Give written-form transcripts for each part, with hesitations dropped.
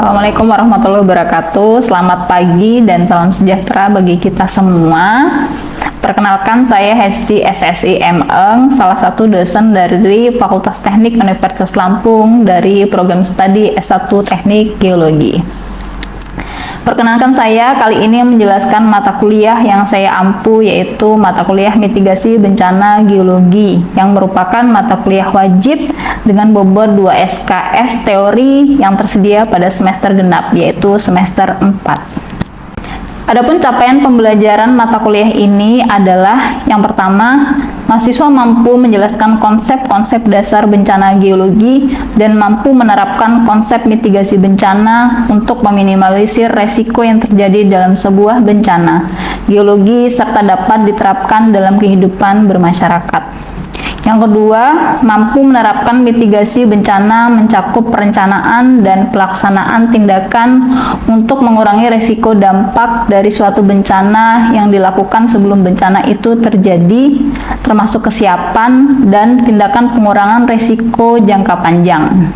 Assalamualaikum warahmatullahi wabarakatuh. Selamat pagi dan salam sejahtera bagi kita semua. Perkenalkan, saya Hesti SSI M. Eng, salah satu dosen dari Fakultas Teknik Universitas Lampung dari program studi S1 Teknik Geologi. Perkenalkan, saya kali ini menjelaskan mata kuliah yang saya ampu, yaitu mata kuliah mitigasi bencana geologi, yang merupakan mata kuliah wajib dengan bobot 2 SKS teori yang tersedia pada semester genap, yaitu semester 4. Adapun capaian pembelajaran mata kuliah ini adalah yang pertama, mahasiswa mampu menjelaskan konsep-konsep dasar bencana geologi dan mampu menerapkan konsep mitigasi bencana untuk meminimalisir resiko yang terjadi dalam sebuah bencana geologi serta dapat diterapkan dalam kehidupan bermasyarakat. Yang kedua, mampu menerapkan mitigasi bencana mencakup perencanaan dan pelaksanaan tindakan untuk mengurangi risiko dampak dari suatu bencana yang dilakukan sebelum bencana itu terjadi, termasuk kesiapan dan tindakan pengurangan risiko jangka panjang.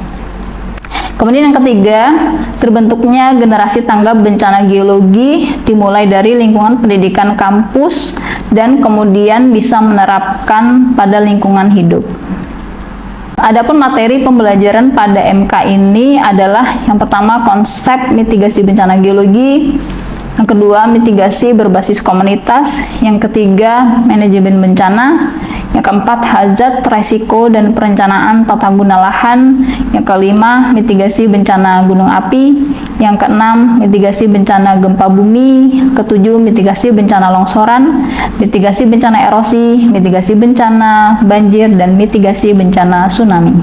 Kemudian yang ketiga, terbentuknya generasi tanggap bencana geologi dimulai dari lingkungan pendidikan kampus dan kemudian bisa menerapkan pada lingkungan hidup. Adapun materi pembelajaran pada MK ini adalah yang pertama konsep mitigasi bencana geologi, yang kedua mitigasi berbasis komunitas, yang ketiga manajemen bencana, yang keempat hazard, resiko, dan perencanaan tata guna lahan, yang kelima mitigasi bencana gunung api, yang keenam mitigasi bencana gempa bumi, ketujuh mitigasi bencana longsoran, mitigasi bencana erosi, mitigasi bencana banjir, dan mitigasi bencana tsunami.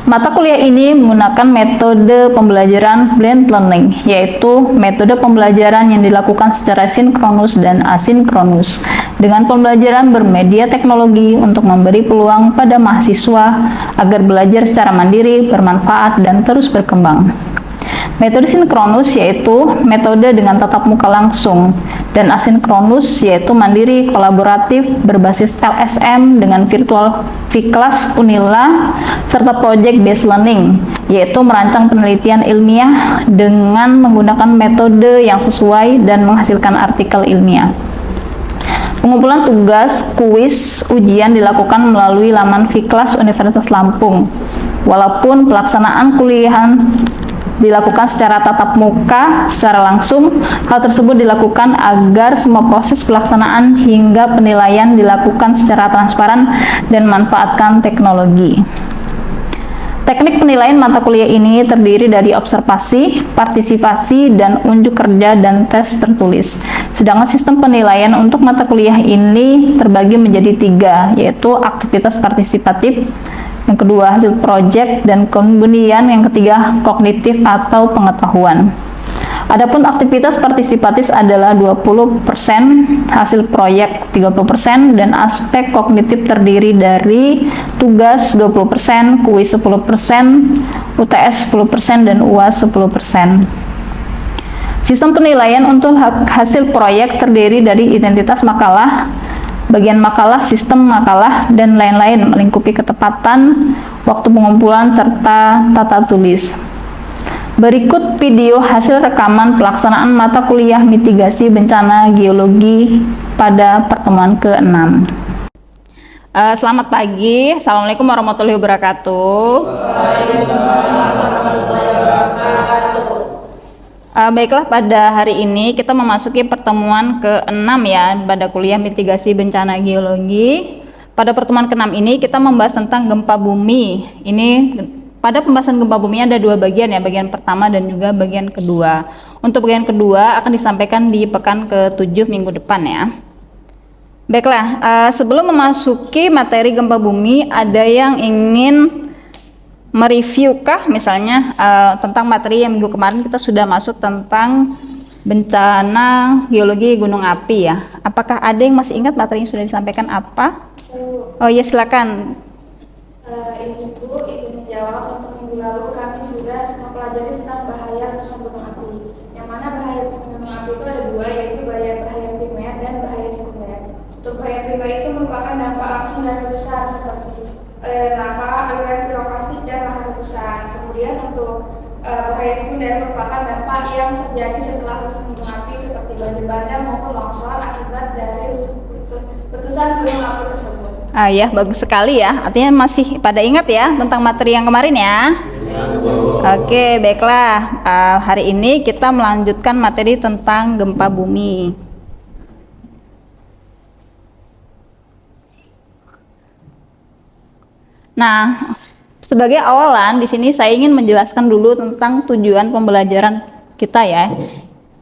Mata kuliah ini menggunakan metode pembelajaran blended learning, yaitu metode pembelajaran yang dilakukan secara sinkronus dan asinkronus, dengan pembelajaran bermedia teknologi untuk memberi peluang pada mahasiswa agar belajar secara mandiri, bermanfaat, dan terus berkembang. Metode sinkronus yaitu metode dengan tatap muka langsung, dan asinkronus yaitu mandiri, kolaboratif, berbasis LSM dengan virtual V-Class Unila, serta project based learning, yaitu merancang penelitian ilmiah dengan menggunakan metode yang sesuai dan menghasilkan artikel ilmiah. Pengumpulan tugas, kuis, ujian dilakukan melalui laman V-Class Universitas Lampung. Walaupun pelaksanaan kuliahan dilakukan secara tatap muka, secara langsung, hal tersebut dilakukan agar semua proses pelaksanaan hingga penilaian dilakukan secara transparan dan memanfaatkan teknologi. Teknik penilaian mata kuliah ini terdiri dari observasi, partisipasi, dan unjuk kerja dan tes tertulis. Sedangkan sistem penilaian untuk mata kuliah ini terbagi menjadi 3, yaitu aktivitas partisipatif, yang kedua hasil proyek, dan kemudian yang ketiga kognitif atau pengetahuan. Adapun aktivitas partisipatif adalah 20%, hasil proyek 30%, dan aspek kognitif terdiri dari tugas 20%, kuis 10%, UTS 10%, dan UAS 10%. Sistem penilaian untuk hasil proyek terdiri dari identitas makalah, bagian makalah, sistem makalah, dan lain-lain melingkupi ketepatan, waktu pengumpulan, serta tata tulis. Berikut video hasil rekaman pelaksanaan mata kuliah mitigasi bencana geologi pada pertemuan ke-6. Selamat pagi, Assalamualaikum warahmatullahi wabarakatuh. Waalaikumsalam warahmatullahi wabarakatuh. Baiklah, pada hari ini kita memasuki pertemuan ke-6 ya, pada kuliah mitigasi bencana geologi. Pada pertemuan ke-6 ini kita membahas tentang gempa bumi. Pada pembahasan gempa bumi ada 2 bagian ya, bagian pertama dan juga bagian kedua. Untuk bagian kedua akan disampaikan di pekan ke-7 minggu depan ya. Baiklah, sebelum memasuki materi gempa bumi, ada yang ingin mereview kah misalnya tentang materi yang minggu kemarin kita sudah masuk tentang bencana geologi gunung api ya. Apakah ada yang masih ingat materi yang sudah disampaikan apa? Oh ya, silakan. Izin menjawab. Untuk minggu lalu kami sudah mempelajari tentang bahaya letusan gunung api. Yang mana bahaya letusan gunung api itu ada 2, yaitu bahaya primer dan bahaya sekunder. Untuk bahaya primer itu merupakan dampak langsung dari letusan seperti lava, aliran piroklastik, dan lahar letusan. Kemudian Kemudian untuk bahaya sekunder merupakan dampak yang terjadi setelah letusan gunung api seperti banjir bandang maupun longsor akibat dari letusan gunung api tersebut. Ya, bagus sekali ya. Artinya masih pada ingat ya tentang materi yang kemarin ya. Oke, baiklah. Hari ini kita melanjutkan materi tentang gempa bumi. Nah, sebagai awalan di sini saya ingin menjelaskan dulu tentang tujuan pembelajaran kita ya,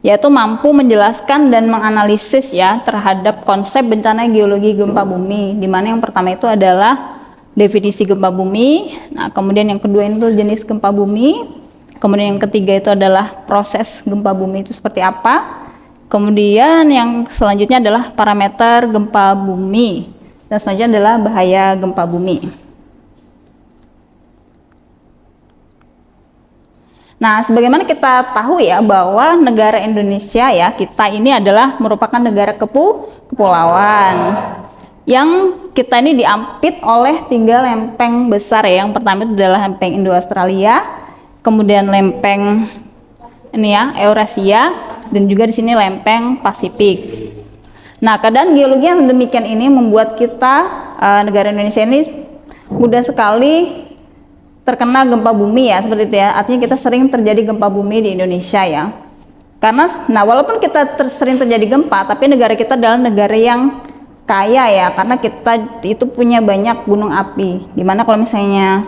yaitu mampu menjelaskan dan menganalisis ya terhadap konsep bencana geologi gempa bumi, di mana yang pertama itu adalah definisi gempa bumi. Nah, kemudian yang kedua itu jenis gempa bumi. Kemudian yang ketiga itu adalah proses gempa bumi itu seperti apa. Kemudian yang selanjutnya adalah parameter gempa bumi. Dan selanjutnya adalah bahaya gempa bumi. Nah, sebagaimana kita tahu ya bahwa negara Indonesia ya, kita ini adalah merupakan negara kepulauan. Yang kita ini diampit oleh 3 lempeng besar ya. Yang pertama itu adalah lempeng Indo-Australia, kemudian lempeng ini ya, Eurasia, dan juga di sini lempeng Pasifik. Nah, keadaan geologi yang demikian ini membuat kita negara Indonesia ini mudah sekali terkena gempa bumi ya, seperti itu ya. Artinya kita sering terjadi gempa bumi di Indonesia ya. Karena nah walaupun kita sering terjadi gempa, tapi negara kita adalah negara yang kaya ya, karena kita itu punya banyak gunung api. Dimana kalau misalnya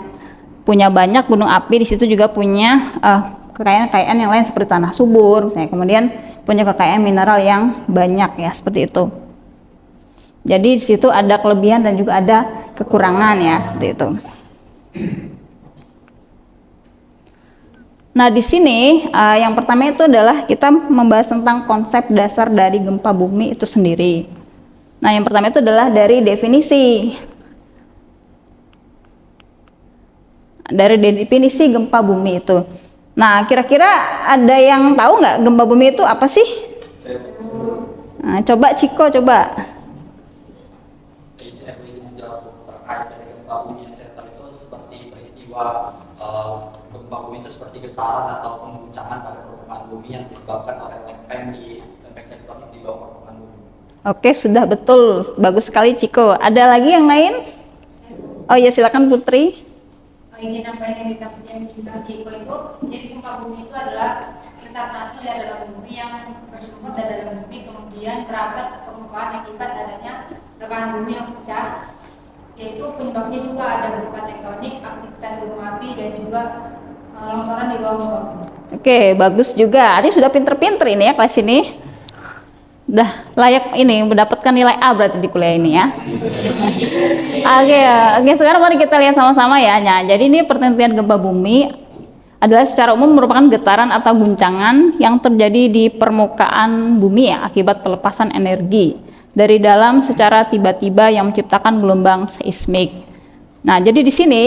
punya banyak gunung api, di situ juga punya kekayaan-kekayaan yang lain seperti tanah subur misalnya. Kemudian punya kekayaan mineral yang banyak ya, seperti itu. Jadi di situ ada kelebihan dan juga ada kekurangan ya, seperti itu. Nah, di sini yang pertama itu adalah kita membahas tentang konsep dasar dari gempa bumi itu sendiri. Nah, yang pertama itu adalah dari definisi. Dari definisi gempa bumi itu. Nah, kira-kira ada yang tahu nggak gempa bumi itu apa sih? Nah, coba Ciko, coba. Saya ingin menjawab terkait dari gempa bumi yang saya tahu itu seperti peristiwa gempa bumi itu seperti getaran atau pengguncangan pada permukaan bumi yang disebabkan oleh lempeng tektonik di bawah permukaan bumi. Oke, sudah betul. Bagus sekali Ciko. Ada lagi yang lain? Oh ya, silakan Putri. Izin apa yang kita Ciko itu, jadi gempa bumi itu adalah getaran asli dari dalam bumi yang bersumber dari dalam bumi kemudian merapat ke permukaan akibat adanya rekahan bumi yang pecah. Yaitu penyebabnya juga ada berupa tektonik, aktivitas gunung api dan juga longsoran di bawah muka bumi. Oke, bagus juga. Ini sudah pinter-pinter ini ya kelas ini. Udah layak ini mendapatkan nilai A berarti di kuliah ini ya. Oke, sekarang mari kita lihat sama-sama ya. Nah, jadi ini perhentian gempa bumi adalah secara umum merupakan getaran atau guncangan yang terjadi di permukaan bumi ya akibat pelepasan energi dari dalam secara tiba-tiba yang menciptakan gelombang seismik. Nah, jadi di sini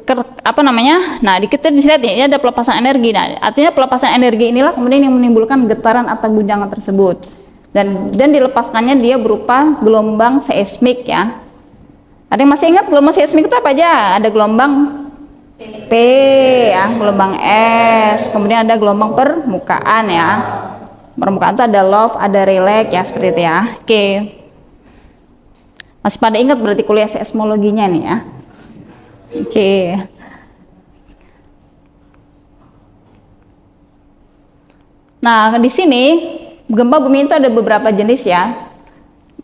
Nah, kita dilihat ini ada pelepasan energi. Nah, artinya pelepasan energi inilah kemudian yang menimbulkan getaran atau guncangan tersebut. Dan dilepaskannya dia berupa gelombang seismik ya. Ada yang masih ingat gelombang seismik itu apa aja? Ada gelombang P ya, gelombang S, kemudian ada gelombang permukaan ya. Permukaan itu ada low, ada relax ya, seperti itu ya. Oke. Masih pada ingat berarti kuliah seismologinya nih ya. Oke. Nah, di sini gempa bumi itu ada beberapa jenis ya.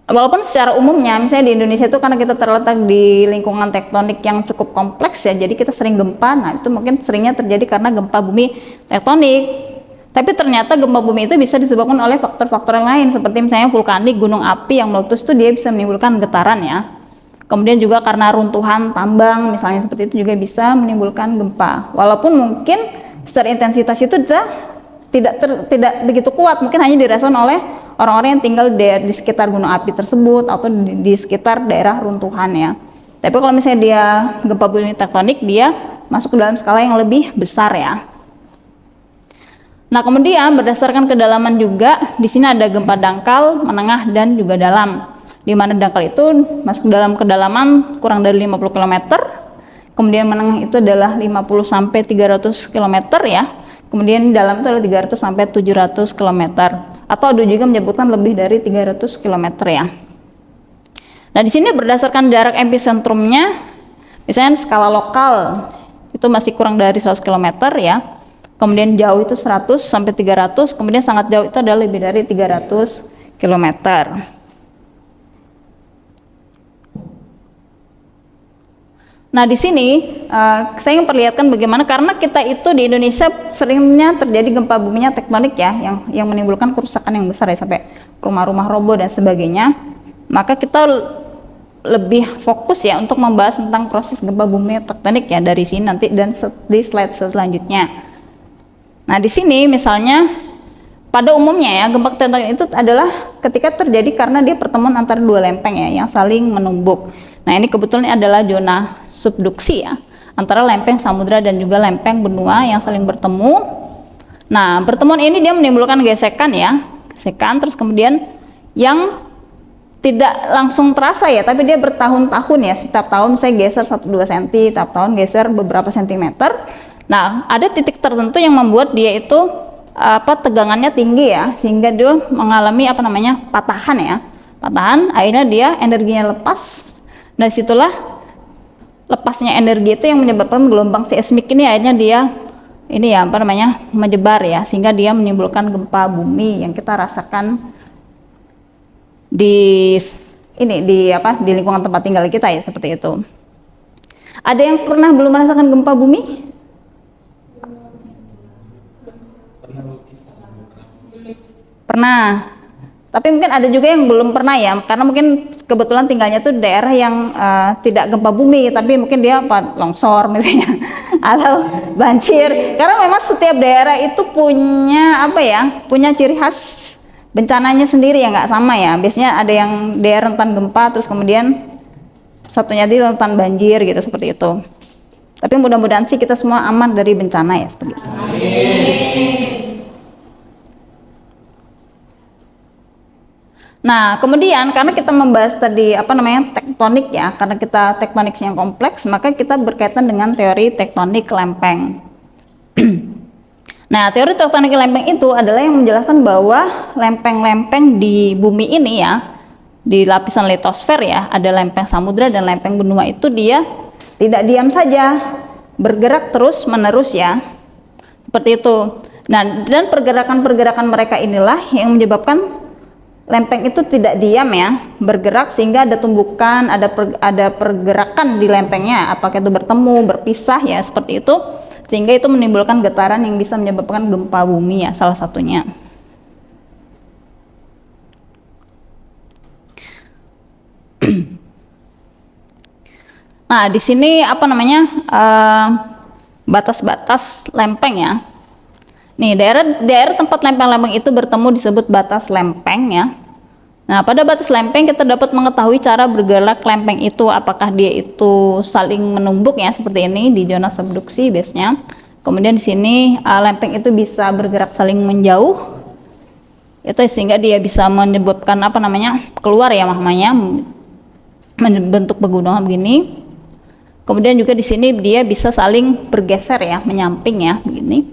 Walaupun secara umumnya misalnya di Indonesia itu karena kita terletak di lingkungan tektonik yang cukup kompleks ya, jadi kita sering gempa. Nah, itu mungkin seringnya terjadi karena gempa bumi tektonik. Tapi ternyata gempa bumi itu bisa disebabkan oleh faktor-faktor yang lain seperti misalnya vulkanik, gunung api yang meletus itu dia bisa menimbulkan getaran ya. Kemudian juga karena runtuhan tambang misalnya seperti itu juga bisa menimbulkan gempa. Walaupun mungkin secara intensitas itu tidak begitu kuat, mungkin hanya dirasakan oleh orang-orang yang tinggal di sekitar gunung api tersebut atau di sekitar daerah runtuhan ya. Tapi kalau misalnya dia gempa bumi tektonik, dia masuk ke dalam skala yang lebih besar ya. Nah, kemudian berdasarkan kedalaman juga di sini ada gempa dangkal, menengah dan juga dalam. Di mana dangkal itu masuk dalam kedalaman kurang dari 50 km. kemudian menengah itu adalah 50 sampai 300 km ya. Kemudian dalam itu adalah 300 sampai 700 km, atau ada juga menyebutkan lebih dari 300 km ya. Nah, di sini berdasarkan jarak episentrumnya, misalnya skala lokal itu masih kurang dari 100 km ya. Kemudian jauh itu 100 sampai 300, kemudian sangat jauh itu adalah lebih dari 300 km. Nah, di sini saya ingin perlihatkan bagaimana, karena kita itu di Indonesia seringnya terjadi gempa buminya tektonik ya, yang menimbulkan kerusakan yang besar ya, sampai rumah-rumah roboh dan sebagainya. Maka kita lebih fokus ya untuk membahas tentang proses gempa bumi tektonik ya dari sini nanti dan di slide selanjutnya. Nah, di sini misalnya pada umumnya ya gempa tektonik itu adalah ketika terjadi karena dia pertemuan antara dua lempeng ya yang saling menumbuk. Nah, ini kebetulan adalah zona subduksi ya, antara lempeng samudra dan juga lempeng benua yang saling bertemu. Nah, pertemuan ini dia menimbulkan gesekan ya, gesekan, terus kemudian yang tidak langsung terasa ya, tapi dia bertahun-tahun ya, setiap tahun saya geser 1-2 cm, setiap tahun geser beberapa sentimeter. Nah, ada titik tertentu yang membuat dia itu tegangannya tinggi ya, sehingga dia mengalami patahan ya, patahan, akhirnya dia energinya lepas. Nah, situlah lepasnya energi itu yang menyebabkan gelombang seismik ini, akhirnya dia menyebar ya, sehingga dia menimbulkan gempa bumi yang kita rasakan di lingkungan tempat tinggal kita ya, seperti itu. Ada yang pernah belum merasakan gempa bumi? Pernah. Tapi mungkin ada juga yang belum pernah ya, karena mungkin kebetulan tinggalnya tuh daerah yang tidak gempa bumi, tapi mungkin dia longsor misalnya atau banjir. Karena memang setiap daerah itu punya ciri khas bencananya sendiri yang nggak sama ya. Biasanya ada yang daerah rentan gempa, terus kemudian satunya di rentan banjir gitu, seperti itu. Tapi mudah-mudahan sih kita semua aman dari bencana ya, seperti itu. Nah, kemudian karena kita membahas tadi tektonik ya, karena kita tektonik yang kompleks, maka kita berkaitan dengan teori tektonik lempeng. Nah, teori tektonik lempeng itu adalah yang menjelaskan bahwa lempeng-lempeng di bumi ini ya, di lapisan litosfer ya, ada lempeng samudra dan lempeng benua, itu dia tidak diam saja, bergerak terus menerus ya, seperti itu. Nah, dan pergerakan-pergerakan mereka inilah yang menyebabkan lempeng itu tidak diam ya, bergerak, sehingga ada tumbukan, ada pergerakan di lempengnya, apakah itu bertemu, berpisah ya, seperti itu, sehingga itu menimbulkan getaran yang bisa menyebabkan gempa bumi ya, salah satunya. Nah, di sini batas-batas lempeng ya. Nih, daerah tempat lempeng-lempeng itu bertemu disebut batas lempeng ya. Nah, pada batas lempeng kita dapat mengetahui cara bergerak lempeng itu, apakah dia itu saling menumbuk ya, seperti ini di zona subduksi biasanya. Kemudian di sini lempeng itu bisa bergerak saling menjauh. Itu sehingga dia bisa menyebabkan keluar ya mahmanya, membentuk pegunungan begini. Kemudian juga di sini dia bisa saling bergeser ya, menyamping ya, begini.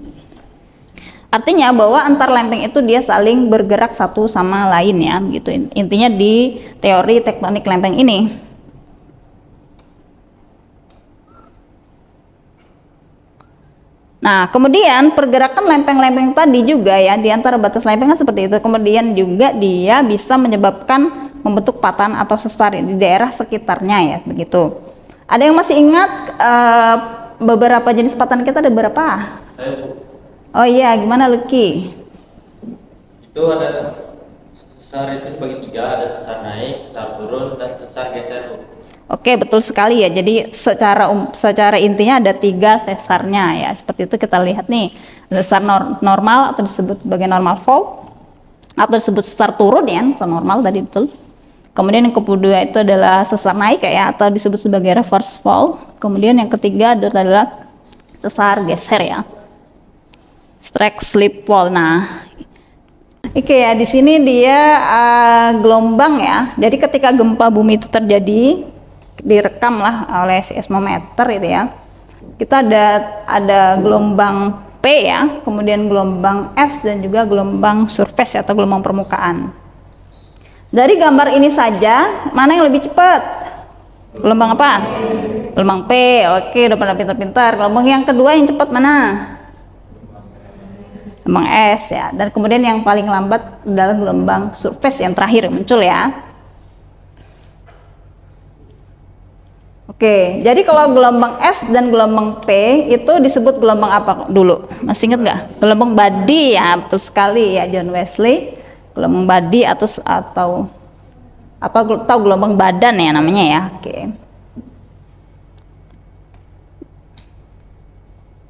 Artinya bahwa antar lempeng itu dia saling bergerak satu sama lain ya, gitu. Intinya di teori tektonik lempeng ini. Nah, kemudian pergerakan lempeng-lempeng tadi juga ya, di antara batas lempeng kan seperti itu. Kemudian juga dia bisa menyebabkan membentuk patahan atau sesar di daerah sekitarnya ya, begitu. Ada yang masih ingat beberapa jenis patahan kita ada berapa? Oh iya, gimana Lucky? Itu ada sesar itu dibagi 3, ada sesar naik, sesar turun, dan sesar geser. Oke, betul sekali ya. Jadi secara intinya ada 3 sesarnya ya. Seperti itu kita lihat nih. Sesar normal atau disebut sebagai normal fault, atau disebut sesar turun ya, sesar normal tadi betul. Kemudian yang kedua itu adalah sesar naik ya, atau disebut sebagai reverse fault. Kemudian yang ketiga adalah sesar geser ya, strike slip wall. Nah, oke ya, di sini dia gelombang ya. Jadi ketika gempa bumi itu terjadi, direkam lah oleh seismometer itu ya. Kita ada gelombang P ya, kemudian gelombang S dan juga gelombang surface atau gelombang permukaan. Dari gambar ini saja, mana yang lebih cepat? Gelombang apa? Gelombang P. Oke, udah pada pintar-pintar. Gelombang yang kedua yang cepat mana? Gelombang S ya. Dan kemudian yang paling lambat adalah gelombang surface yang terakhir muncul ya. Oke, jadi kalau gelombang S dan gelombang P itu disebut gelombang apa dulu? Masih ingat nggak? Gelombang body ya, betul sekali ya John Wesley. Gelombang body atau apa? Tahu gelombang badan ya namanya ya. Oke.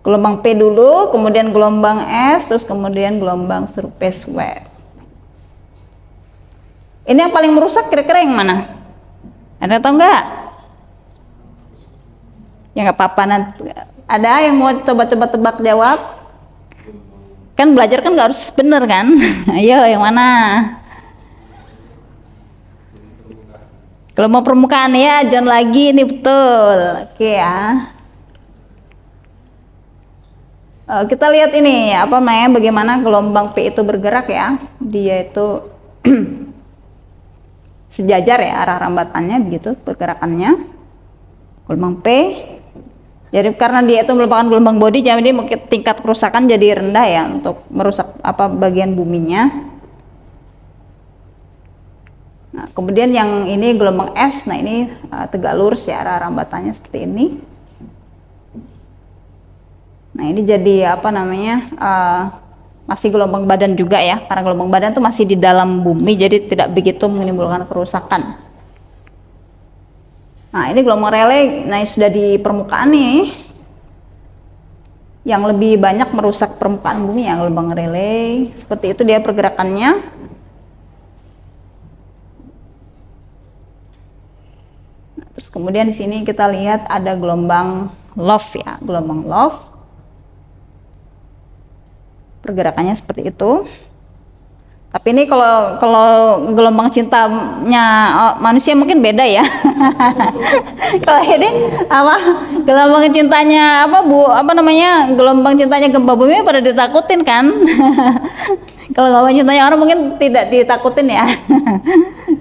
Gelombang P dulu, kemudian gelombang S, terus kemudian gelombang surface wave. Ini yang paling merusak kira-kira yang mana? Ada tahu nggak? Ya nggak apa-apa, nanti ada yang mau coba-coba tebak jawab? Kan belajar kan nggak harus bener kan? Ayo yang mana? Gelombang permukaan ya, John lagi ini betul. Oke ya. Kita lihat ini apa namanya, bagaimana gelombang P itu bergerak ya. Dia itu sejajar ya arah rambatannya begitu pergerakannya. Gelombang P. Jadi karena dia itu merupakan gelombang body, jadi mungkin tingkat kerusakan jadi rendah ya untuk merusak apa bagian buminya. Nah, kemudian yang ini gelombang S, nah ini tegak lurus ya arah rambatannya seperti ini. Nah ini jadi apa namanya masih gelombang badan juga ya, karena gelombang badan itu masih di dalam bumi, jadi tidak begitu menimbulkan kerusakan. Nah ini gelombang Rayleigh, nah sudah di permukaan nih, yang lebih banyak merusak permukaan bumi ya gelombang Rayleigh. Seperti itu dia pergerakannya. Nah, terus kemudian di sini kita lihat ada gelombang Love ya, gelombang Love. Pergerakannya seperti itu. Tapi ini kalau gelombang cintanya manusia mungkin beda ya. Kalau ini apa gelombang cintanya gelombang cintanya gempa bumi pada ditakutin kan. Kalau gelombang cintanya orang mungkin tidak ditakutin ya.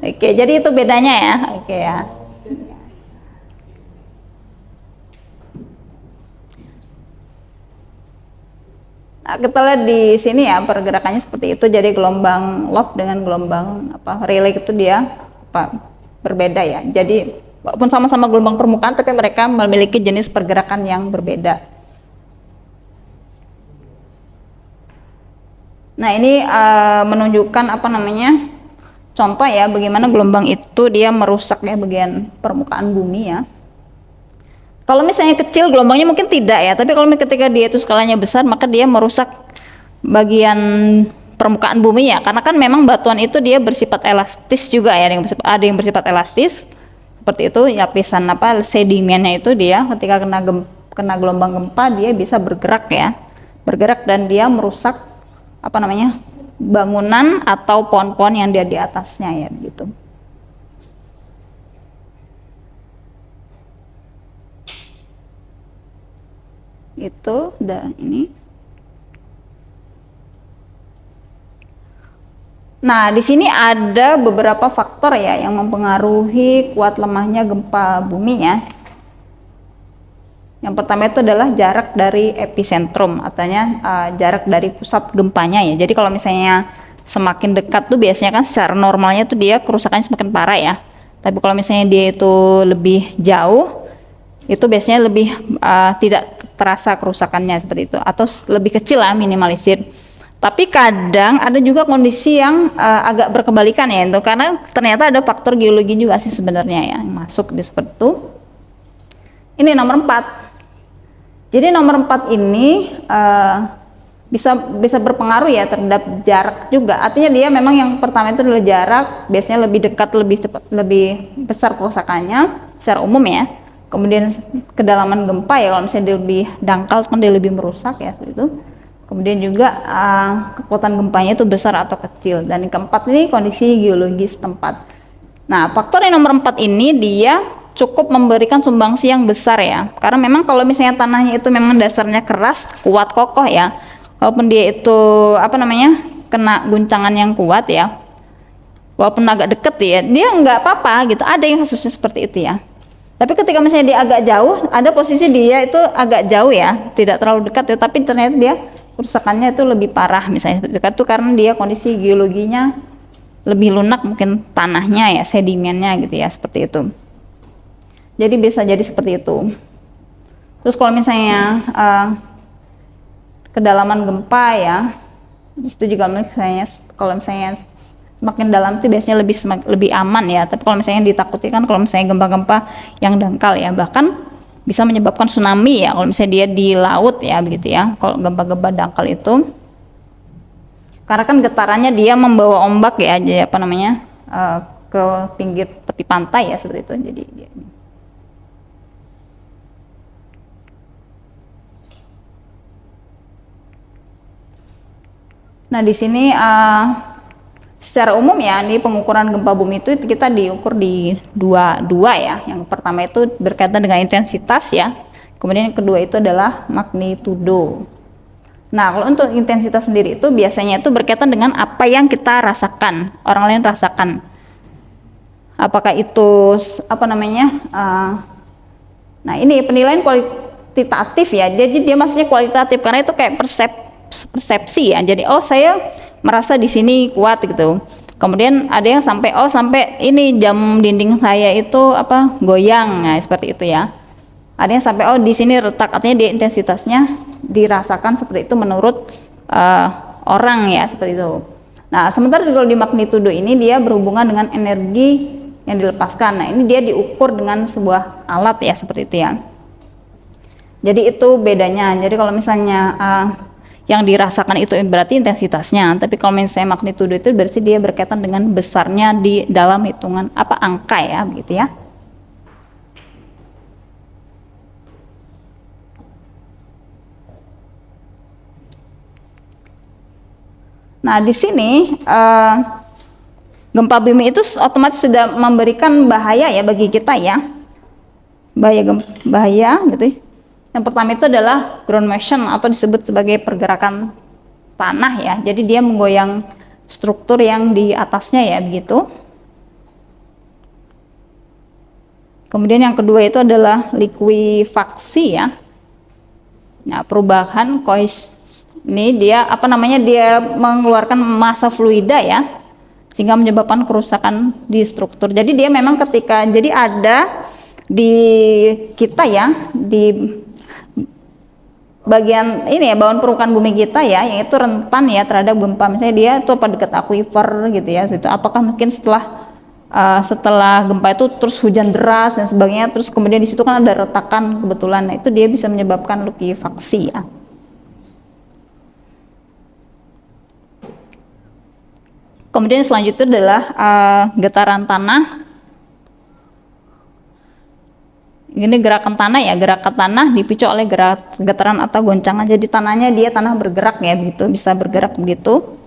Oke, jadi itu bedanya ya. Oke ya. Nah, kita lihat di sini ya pergerakannya seperti itu. Jadi gelombang Love dengan gelombang Rayleigh itu dia berbeda ya. Jadi walaupun sama-sama gelombang permukaan, tapi mereka memiliki jenis pergerakan yang berbeda. Nah ini menunjukkan contoh ya bagaimana gelombang itu dia merusak ya bagian permukaan bumi ya. Kalau misalnya kecil gelombangnya mungkin tidak ya, tapi kalau ketika dia itu skalanya besar maka dia merusak bagian permukaan bumi ya, karena kan memang batuan itu dia bersifat elastis juga ya, ada yang bersifat elastis seperti itu, lapisan sedimennya itu dia ketika kena gelombang gempa dia bisa bergerak dan dia merusak bangunan atau pohon-pohon yang dia di atasnya ya gitu. Itu udah ini. Nah di sini ada beberapa faktor ya yang mempengaruhi kuat lemahnya gempa bumi ya. Yang pertama itu adalah jarak dari epicentrum, artinya jarak dari pusat gempanya ya. Jadi kalau misalnya semakin dekat tuh biasanya kan secara normalnya tuh dia kerusakannya semakin parah ya. Tapi kalau misalnya dia itu lebih jauh, itu biasanya lebih tidak terasa kerusakannya seperti itu, atau lebih kecil lah, minimalisir. Tapi kadang ada juga kondisi yang agak berkebalikan ya, itu karena ternyata ada faktor geologi juga sih sebenarnya ya yang masuk di seperti itu. Ini nomor 4. Jadi nomor 4 ini bisa berpengaruh ya terhadap jarak juga. Artinya dia memang yang pertama itu adalah jarak, biasanya lebih dekat, lebih cepat, lebih besar kerusakannya secara umum ya. Kemudian kedalaman gempa ya, kalau misalnya dia lebih dangkal kan dia lebih merusak ya itu. Kemudian juga kekuatan gempanya itu besar atau kecil. Dan yang keempat ini kondisi geologis tempat. Nah faktor yang nomor 4 ini dia cukup memberikan sumbangsi yang besar ya. Karena memang kalau misalnya tanahnya itu memang dasarnya keras, kuat, kokoh ya. Walaupun dia itu kena guncangan yang kuat ya. Walaupun agak deket ya, dia nggak apa-apa gitu. Ada yang kasusnya seperti itu ya. Tapi ketika misalnya dia agak jauh, ada posisi dia itu agak jauh ya, tidak terlalu dekat ya, tapi ternyata dia kerusakannya itu lebih parah misalnya seperti itu karena dia kondisi geologinya lebih lunak, mungkin tanahnya ya, sedimennya gitu ya, seperti itu. Jadi bisa jadi seperti itu. Terus kalau misalnya kedalaman gempa ya, itu juga misalnya kalau misalnya semakin dalam itu biasanya lebih aman ya. Tapi kalau misalnya ditakuti kan kalau misalnya gempa-gempa yang dangkal ya, bahkan bisa menyebabkan tsunami ya kalau misalnya dia di laut ya, begitu ya. Kalau gempa-gempa dangkal itu karena kan getarannya dia membawa ombak ya, jadi ke pinggir tepi pantai ya, seperti itu. Jadi dia nah di sini secara umum ya, di pengukuran gempa bumi itu kita diukur di dua ya. Yang pertama itu berkaitan dengan intensitas ya. Kemudian yang kedua itu adalah magnitudo. Nah, kalau untuk intensitas sendiri itu biasanya itu berkaitan dengan apa yang kita rasakan, orang lain rasakan. Apakah itu nah ini penilaian kualitatif ya. Dia maksudnya kualitatif karena itu kayak persepsi ya. Jadi saya merasa di sini kuat gitu. Kemudian ada yang sampai ini jam dinding saya itu goyang, nah seperti itu ya. Ada yang sampai di sini retak, artinya dia intensitasnya dirasakan seperti itu menurut orang ya, seperti itu. Nah, sementara kalau di magnitudo ini dia berhubungan dengan energi yang dilepaskan. Nah, ini dia diukur dengan sebuah alat ya, seperti itu ya. Jadi itu bedanya. Jadi kalau misalnya yang dirasakan itu berarti intensitasnya, tapi kalau misalnya magnitudo itu berarti dia berkaitan dengan besarnya di dalam hitungan angka ya, begitu ya. Nah di sini gempa bumi itu otomatis sudah memberikan bahaya ya bagi kita ya, bahaya gitu ya. Yang pertama itu adalah ground motion atau disebut sebagai pergerakan tanah ya. Jadi dia menggoyang struktur yang di atasnya ya, begitu. Kemudian yang kedua itu adalah likuifaksi ya. Nah, perubahan ini dia dia mengeluarkan massa fluida ya, sehingga menyebabkan kerusakan di struktur. Jadi dia memang jadi ada di kita ya, di bagian ini ya, bawaan permukaan bumi kita ya, yang itu rentan ya terhadap gempa. Misalnya dia itu dekat akuifer gitu ya, itu apakah mungkin setelah gempa itu terus hujan deras dan sebagainya, terus kemudian di situ kan ada retakan kebetulan, nah itu dia bisa menyebabkan likuifaksi ya. Kemudian selanjutnya adalah getaran tanah. Ini gerakan tanah ya, gerakan tanah dipicu oleh getaran atau goncangan. Jadi tanah bergerak ya, begitu, bisa bergerak begitu.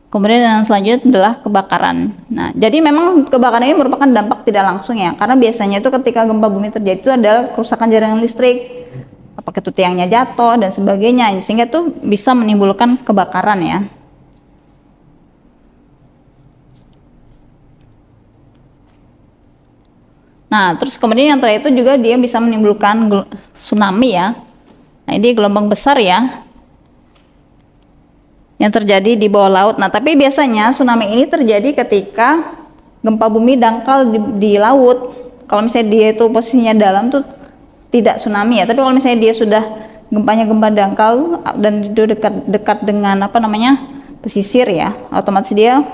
Kemudian yang selanjutnya adalah kebakaran. Nah, jadi memang kebakaran ini merupakan dampak tidak langsung ya, karena biasanya itu ketika gempa bumi terjadi itu adalah kerusakan jaringan listrik, apakah itu tiangnya jatuh dan sebagainya, sehingga itu bisa menimbulkan kebakaran ya. Nah, terus kemudian yang terakhir itu juga dia bisa menimbulkan tsunami ya. Nah, ini gelombang besar ya, yang terjadi di bawah laut. Nah, tapi biasanya tsunami ini terjadi ketika gempa bumi dangkal di laut. Kalau misalnya dia itu posisinya dalam tuh tidak tsunami ya. Tapi kalau misalnya dia sudah gempanya gempa dangkal dan itu dekat dengan pesisir ya, otomatis dia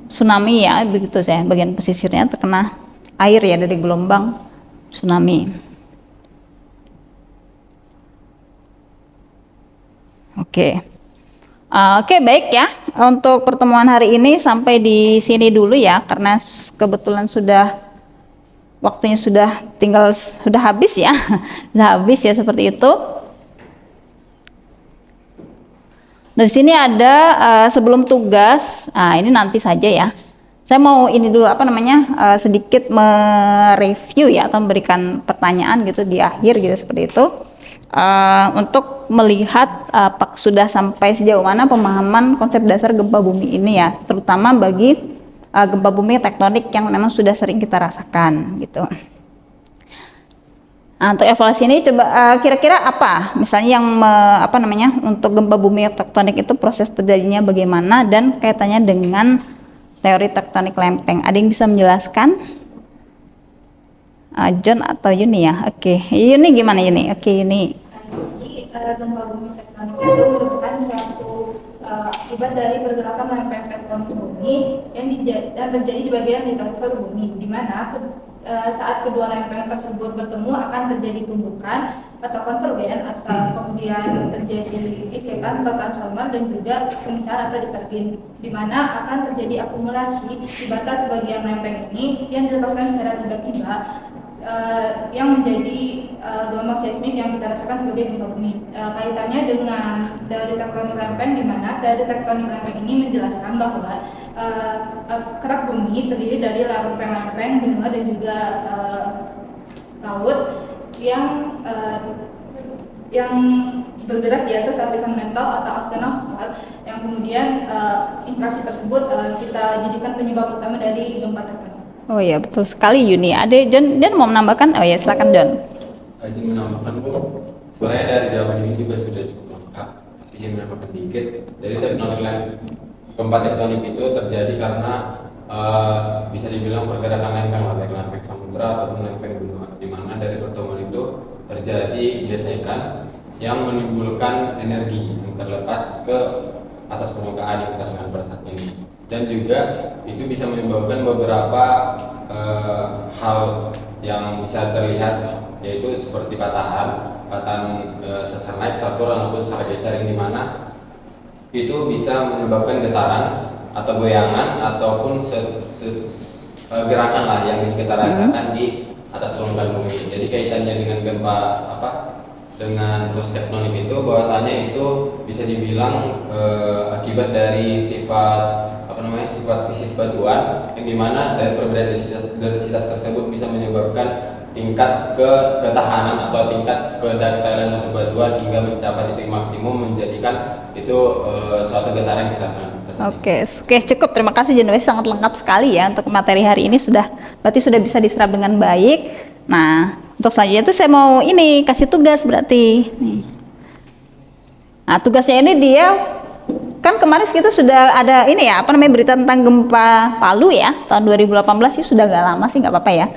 tsunami ya, begitu saya. Bagian pesisirnya terkena air ya dari gelombang tsunami. Oke. Oke, baik ya. Untuk pertemuan hari ini sampai di sini dulu ya, karena kebetulan waktunya sudah habis ya. Sudah habis ya, seperti itu. Dari sini ada sebelum tugas. Ini nanti saja ya. Saya mau ini dulu sedikit mereview ya atau memberikan pertanyaan gitu di akhir gitu seperti itu. Untuk melihat sudah sampai sejauh mana pemahaman konsep dasar gempa bumi ini ya, terutama bagi gempa bumi tektonik yang memang sudah sering kita rasakan gitu. Nah, untuk evaluasi ini coba kira-kira apa misalnya yang untuk gempa bumi tektonik itu proses terjadinya bagaimana dan kaitannya dengan teori tektonik lempeng. Ada yang bisa menjelaskan? John atau Yuni ya? Oke, Yuni gimana Yuni? Oke, Yuni. Jadi gempa bumi tektonik itu merupakan suatu akibat dari pergerakan lempeng tektonik bumi yang terjadi di bagian litosfer bumi, di mana saat kedua lempeng tersebut bertemu akan terjadi tumbukan atau konvergen atau kemudian terjadi gesekan atau transformer dan juga pemisahan atau divergen, di mana akan terjadi akumulasi di batas bagian lempeng ini yang dilepaskan secara tiba-tiba yang menjadi gelombang seismik yang kita rasakan sebagai gempa bumi. Kaitannya dengan teori tektonik lempeng, di mana teori tektonik lempeng ini menjelaskan bahwa kerak bumi terdiri dari lempeng-lempeng benua dan juga laut yang bergerak di atas lapisan mental atau astronosfer, yang kemudian interaksi tersebut kita jadikan penyebab utama dari gempa tektonik. Oh ya, betul sekali Yuni. Ada John mau menambahkan? Oh ya, silakan John. Izin menambahkan Bu, sebenarnya dari jawaban ini juga sudah cukup lengkap. Tapi yang menambahkan dikit, dari tektonik gempa tektonik itu terjadi karena bisa dibilang pergerakan lempeng, baik lempeng samudra ataupun lempeng benua, di mana dari pertemuan itu terjadi gesekan yang menimbulkan energi yang terlepas ke atas permukaan yang kita rasakan pada saat ini. Dan juga itu bisa menyebabkan beberapa hal yang bisa terlihat, yaitu seperti patahan sesar naik, sesar turun ataupun sesar geser, di mana itu bisa menyebabkan getaran atau goyangan ataupun gerakan lah yang bisa kita rasakan di atas permukaan bumi. Jadi kaitannya dengan gempa dengan proses tektonik itu bahwasanya itu bisa dibilang akibat dari sifat fisis batuan, yang dimana dari perbedaan densitas tersebut bisa menyebabkan tingkat ketahanan atau tingkat kedaktilan satu batuan hingga mencapai titik maksimum, menjadikan itu suatu getaran yang kita rasakan. Oke, cukup. Terima kasih Jenwes, sangat lengkap sekali ya untuk materi hari ini, berarti sudah bisa diserap dengan baik. Nah, untuk selanjutnya itu saya mau kasih tugas berarti. Nih. Nah, tugasnya ini dia kan kemarin kita sudah ada berita tentang gempa Palu ya tahun 2018 sih, sudah gak lama sih, nggak apa-apa ya.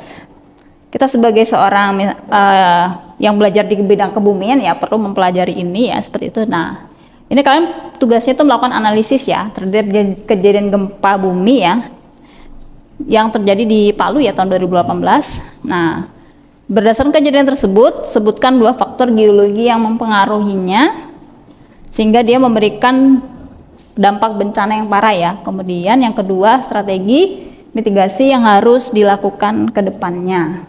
Kita sebagai seorang yang belajar di bidang kebumian ya perlu mempelajari ini ya seperti itu. Nah, ini kalian tugasnya itu melakukan analisis ya terhadap kejadian gempa bumi ya yang terjadi di Palu ya tahun 2018. Nah, berdasarkan kejadian tersebut, sebutkan 2 faktor geologi yang mempengaruhinya sehingga dia memberikan dampak bencana yang parah ya. Kemudian yang kedua, strategi mitigasi yang harus dilakukan ke depannya.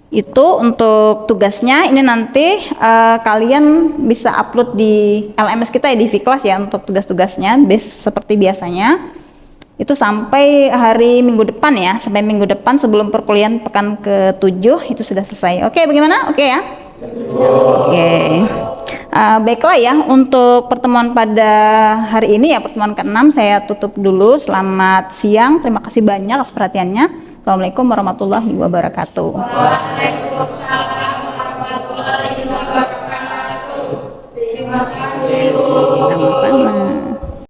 Itu untuk tugasnya. Ini nanti kalian bisa upload di LMS kita ya, di V-Class ya, untuk tugas-tugasnya seperti biasanya. Itu sampai hari Minggu depan ya, sampai Minggu depan sebelum perkuliahan pekan ke-7 itu sudah selesai. Oke, bagaimana? Oke ya? Oke. Baiklah ya, untuk pertemuan pada hari ini ya, pertemuan ke-6 saya tutup dulu. Selamat siang, terima kasih banyak atas perhatiannya. Assalamualaikum warahmatullahi wabarakatuh. Waalaikumsalam warahmatullahi wabarakatuh. Terima kasih Bu. Sama-sama.